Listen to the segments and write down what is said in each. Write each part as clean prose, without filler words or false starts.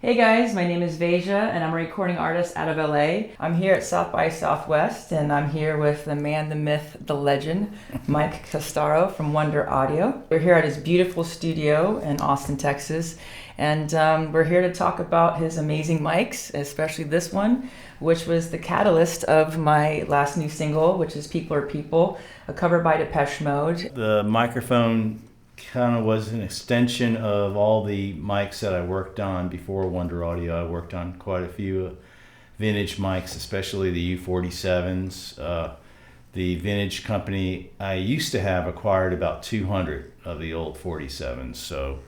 Hey guys, my name is Vaja and I'm a recording artist out of LA. I'm here at South by Southwest and I'm here with the man, the myth, the legend, Mike Castoro from Wunder Audio. We're here at his beautiful studio in Austin, Texas, and we're here to talk about his amazing mics, especially this one, which was the catalyst of my last new single, which is People Are People, a cover by Depeche Mode. The microphone kind of was an extension of all the mics that I worked on before Wunder Audio. I worked on quite a few vintage mics, especially the U47s. The vintage company I used to have acquired about 200 of the old 47s. So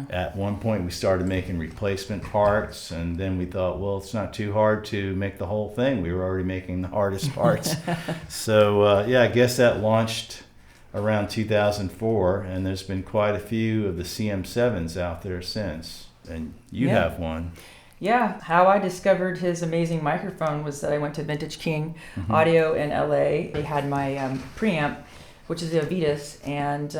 at one point we started making replacement parts, and then we thought, well, it's not too hard to make the whole thing. We were already making the hardest parts. So I guess that launched around 2004, and there's been quite a few of the CM7s out there since, and you have one. Yeah, how I discovered his amazing microphone was that I went to Vintage King Audio in LA. They had my preamp, which is the Avitas, and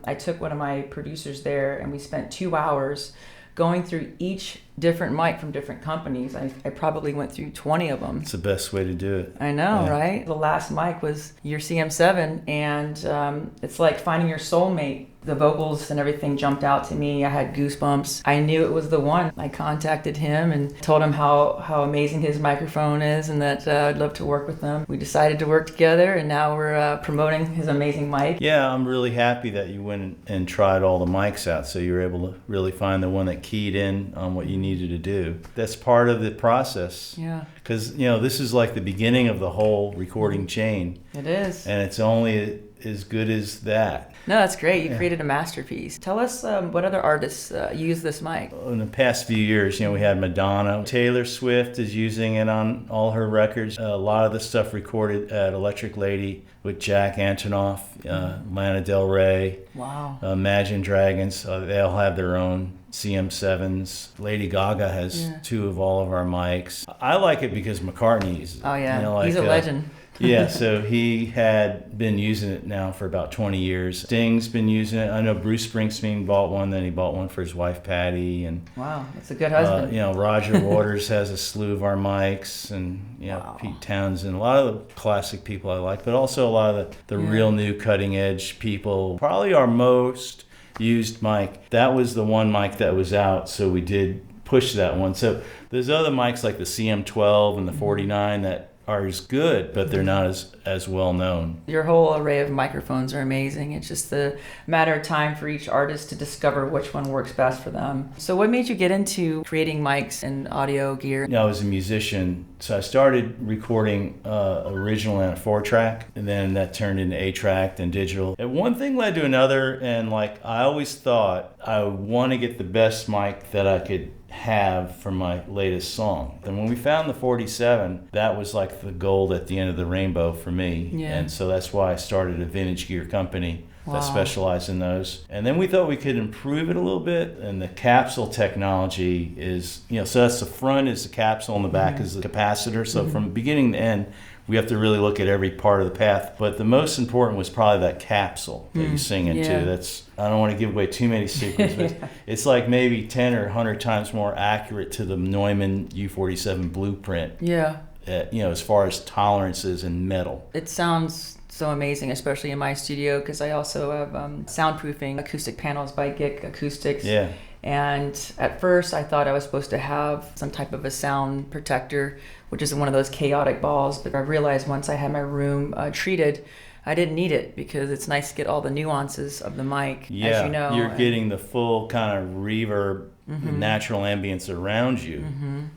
I took one of my producers there, and we spent 2 hours going through each different mic from different companies. I probably went through 20 of them. It's the best way to do it. I know, right? The last mic was your CM7, and it's like finding your soulmate. The vocals and everything jumped out to me. I had goosebumps. I knew it was the one. I contacted him and told him how amazing his microphone is and that I'd love to work with him. We decided to work together, and now we're promoting his amazing mic. Yeah, I'm really happy that you went and tried all the mics out, so you were able to really find the one that keyed in on what you needed to do. That's part of the process. Yeah. Because, this is like the beginning of the whole recording chain. It is. And it's only as good as that. No, that's great. You created a masterpiece. Tell us what other artists use this mic. In the past few years, we had Madonna. Taylor Swift is using it on all her records. A lot of the stuff recorded at Electric Lady with Jack Antonoff, Lana Del Rey, Wow. Imagine Dragons. They all have their own CM7s. Lady Gaga has two of all of our mics. I like it because McCartney uses it. Oh, yeah. He's a legend. Yeah, so he had been using it now for about 20 years. Sting's been using it. I know Bruce Springsteen bought one, then he bought one for his wife Patty. And wow, that's a good husband. Roger Waters has a slew of our mics, and Pete Townsend, a lot of the classic people I like, but also a lot of the real new cutting edge people. Probably our most used mic. That was the one mic that was out, so we did push that one. So there's other mics like the CM12 and the 49 that are as good, but they're not as well known. Your whole array of microphones are amazing. It's just a matter of time for each artist to discover which one works best for them. So what made you get into creating mics and audio gear? I was a musician, so I started recording originally on a 4-track, and then that turned into 8-track and digital. And one thing led to another, and I always thought I would want to get the best mic that I could have for my latest song. And when we found the 47, that was like the gold at the end of the rainbow for me. Yeah. And so that's why I started a vintage gear company that specialized in those. And then we thought we could improve it a little bit, and the capsule technology is, so that's the front is the capsule and the back is the capacitor. So from beginning to end, we have to really look at every part of the path. But the most important was probably that capsule that you sing into. I don't want to give away too many secrets, but it's like maybe 10 or 100 times more accurate to the Neumann U47 blueprint. Yeah. As far as tolerances and metal. It sounds so amazing, especially in my studio, because I also have soundproofing acoustic panels by Gick Acoustics. Yeah. And at first I thought I was supposed to have some type of a sound protector, which is one of those chaotic balls, but I realized once I had my room treated, I didn't need it because it's nice to get all the nuances of the mic, as you know. You're getting the full kind of reverb, natural ambience around you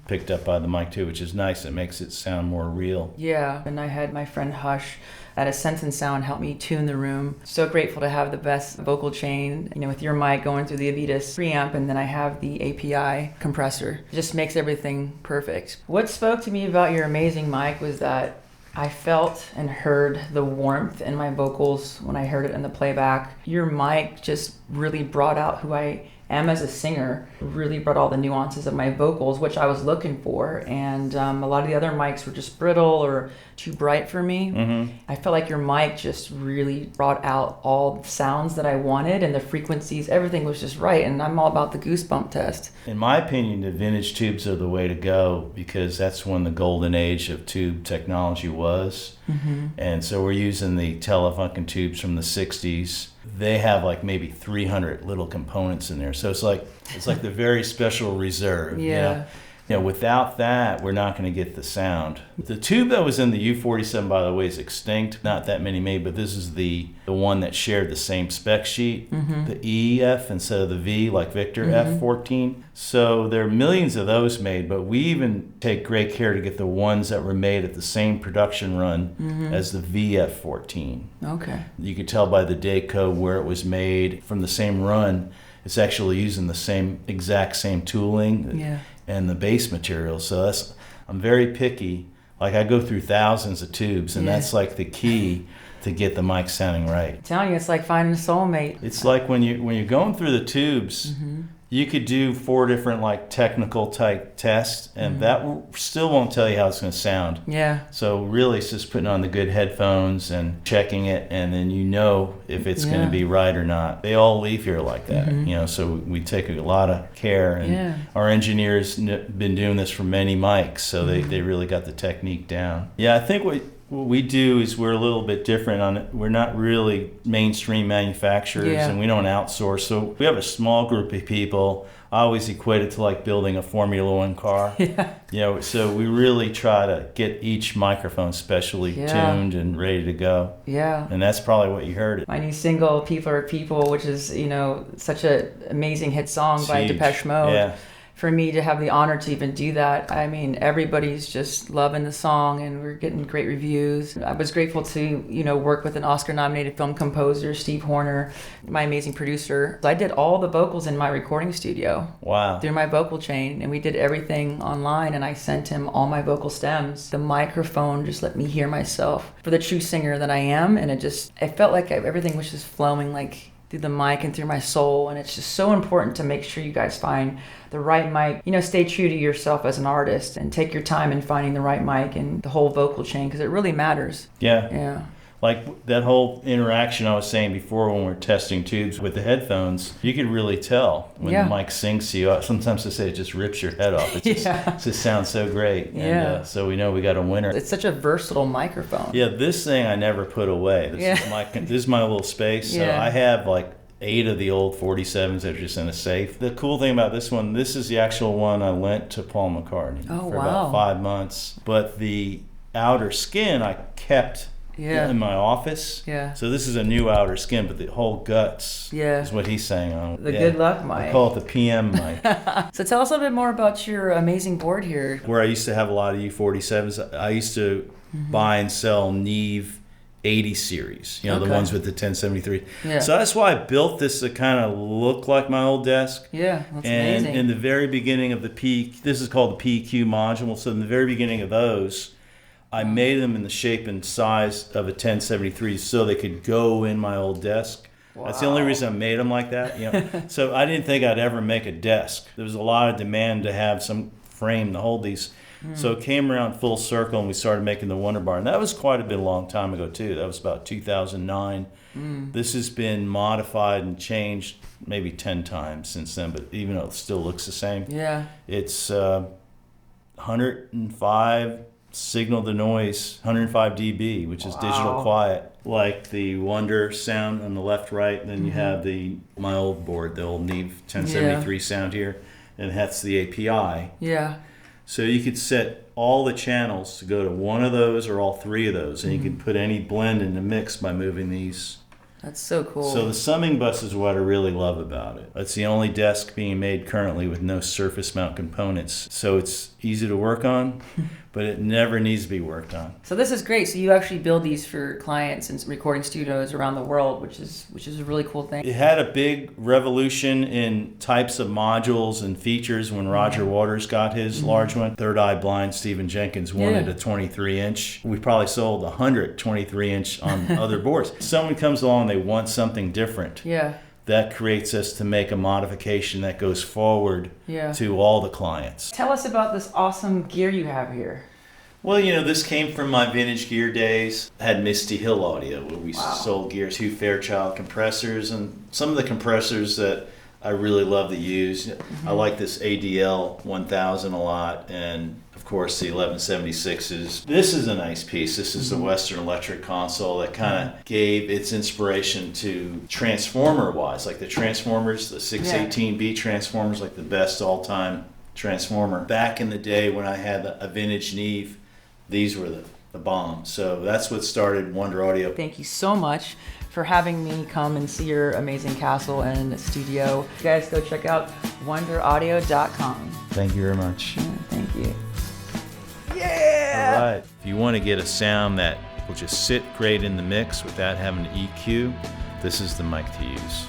picked up by the mic too, which is nice. It makes it sound more real. Yeah, and I had my friend Hush at a Sense and Sound help me tune the room. So grateful to have the best vocal chain, with your mic going through the Avitas preamp, and then I have the API compressor. It just makes everything perfect. What spoke to me about your amazing mic was that I felt and heard the warmth in my vocals when I heard it in the playback. Your mic just really brought out who I am as a singer really brought all the nuances of my vocals, which I was looking for. And a lot of the other mics were just brittle or too bright for me. I felt like your mic just really brought out all the sounds that I wanted, and the frequencies, everything was just right. And I'm all about the goosebump test. In my opinion, the vintage tubes are the way to go, because that's when the golden age of tube technology was. And so we're using the Telefunken tubes from the 60s. They have like maybe 300 little components in there. So it's like the very special reserve. You know, without that, we're not going to get the sound. The tube that was in the U47, by the way, is extinct. Not that many made, but this is the one that shared the same spec sheet, the EF instead of the V, like Victor, F14. So there are millions of those made, but we even take great care to get the ones that were made at the same production run as the VF14. Okay. You could tell by the date code where it was made from the same run. It's actually using the exact same tooling. And the base material. So I'm very picky. Like, I go through thousands of tubes, and that's like the key to get the mic sounding right. I'm telling you, it's like finding a soulmate. It's like when you're going through the tubes, you could do 4 different like technical type tests, and that still won't tell you how it's going to sound. So really, it's just putting on the good headphones and checking it, and then you know if it's going to be right or not. They all leave here like that, you know. So we take a lot of care, and our engineers been doing this for many mics, so they really got the technique down. I think what we do is we're a little bit different on it. We're not really mainstream manufacturers, and we don't outsource. So we have a small group of people. I always equate it to like building a Formula One car. You know, so we really try to get each microphone specially tuned and ready to go. And that's probably what you heard. My new single, People Are People, which is, you know, such an amazing hit song by huge. Depeche Mode. For me to have the honor to even do that, I mean, everybody's just loving the song, and we're getting great reviews. I was grateful to, you know, work with an Oscar-nominated film composer, Steve Horner, my amazing producer. I did all the vocals in my recording studio. Through my vocal chain, and we did everything online, and I sent him all my vocal stems. The microphone just let me hear myself for the true singer that I am, and I felt like everything was just flowing like through the mic and through my soul. And it's just so important to make sure you guys find the right mic. You know, stay true to yourself as an artist and take your time in finding the right mic and the whole vocal chain, because it really matters. Like that whole interaction I was saying before when we're testing tubes with the headphones, you could really tell when the mic sings to you. Sometimes they say it just rips your head off. It just sounds so great. And so we know we got a winner. It's such a versatile microphone. This thing I never put away. This is my little space. So I have like 8 of the old 47s that are just in a safe. The cool thing about this one, this is the actual one I lent to Paul McCartney for about 5 months. But the outer skin I kept in my office. So this is a new outer skin, but the whole guts is what he's saying on. The good luck mic. I call it the PM mic. So tell us a bit more about your amazing board here. Where I used to have a lot of U47s, I used to buy and sell Neve 80 series, you know, the ones with the 1073. So that's why I built this to kind of look like my old desk. That's and amazing. In the very beginning of this is called the PQ module. So in the very beginning of those, I made them in the shape and size of a 1073 so they could go in my old desk. That's the only reason I made them like that. You know? So I didn't think I'd ever make a desk. There was a lot of demand to have some frame to hold these. So it came around full circle, and we started making the Wunder bar. And that was quite a long time ago, too. That was about 2009. This has been modified and changed maybe 10 times since then, but even though it still looks the same. It's 105 signal to noise, 105 dB, which is digital quiet, like the Wunder sound on the left, right. And then you have my old board, the old Neve 1073 sound here, and that's the API. So you could set all the channels to go to one of those or all 3 of those, and you could put any blend in the mix by moving these. That's so cool. So the summing bus is what I really love about it. It's the only desk being made currently with no surface mount components. So it's easy to work on, but it never needs to be worked on. So this is great. So you actually build these for clients and recording studios around the world, which is a really cool thing. It had a big revolution in types of modules and features when Roger Waters got his large one. Third Eye Blind Stephen Jenkins wanted a 23-inch. We probably sold 100 23-inch on other boards. Someone comes along, they want something different. that creates us to make a modification that goes forward Yeah. to all the clients. Tell us about this awesome gear you have here. Well, this came from my vintage gear days. I had Misty Hill Audio, where we sold gear to Fairchild compressors, and some of the compressors that I really love to use. I like this ADL 1000 a lot, and of course the 1176s. This is a nice piece. This is the Western Electric console that kind of gave its inspiration to transformer-wise, like the Transformers, the 618B Transformers, like the best all-time transformer. Back in the day when I had a vintage Neve, these were the bomb. So that's what started Wunder Audio. Thank you so much for having me come and see your amazing castle and studio. You guys go check out wonderaudio.com. Thank you very much. Yeah, thank you. Yeah! All right. If you want to get a sound that will just sit great in the mix without having to EQ, this is the mic to use.